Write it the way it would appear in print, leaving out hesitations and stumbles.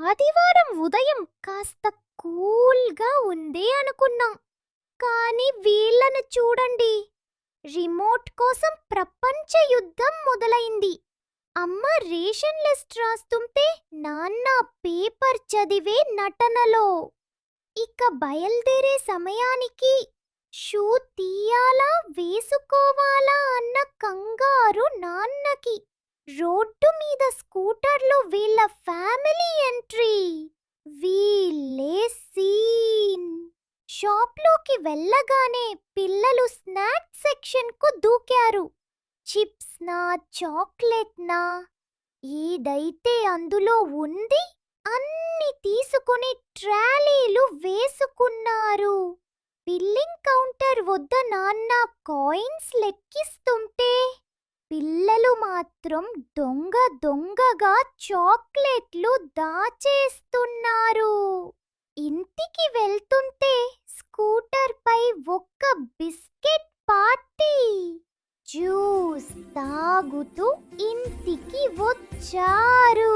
ఆదివారం ఉదయం కాస్త కూల్గా ఉంది అనుకున్నాం. కానీ వీళ్ళను చూడండి. రిమోట్ కోసం ప్రపంచ యుద్ధం మొదలైంది. అమ్మ రేషన్ లిస్ట్ రాస్తుంటే నాన్న పేపర్ చదివే నటనలో. ఇక బయలుదేరే సమయానికి షూ తీయాలా వేసుకోవాలా అన్న కంగారు నాన్నకి. రోడ్డు మీద స్కూటర్లో వీళ్ళ ఫ్యామిలీ ఎంట్రీ. వీళ్ళే సీన్. షాప్లోకి వెళ్ళగానే పిల్లలు స్నాక్ సెక్షన్కు దూకారు. చిప్స్నా చాక్లెట్నా ఏదైతే అందులో ఉంది అన్ని తీసుకుని ట్రాలీలు వేసుకున్నారు. బిల్లింగ్ కౌంటర్ వద్ద నాన్న కాయిన్స్ లెక్కిస్తుంటే పిల్లలు మాత్రం దొంగ దొంగగా చాక్లెట్లు దాచేస్తున్నారు. ఇంటికి వెళ్తుంటే స్కూటర్పై ఒక్క బిస్కెట్ పార్టీ. జ్యూస్ తాగుతూ ఇంటికి వచ్చారు.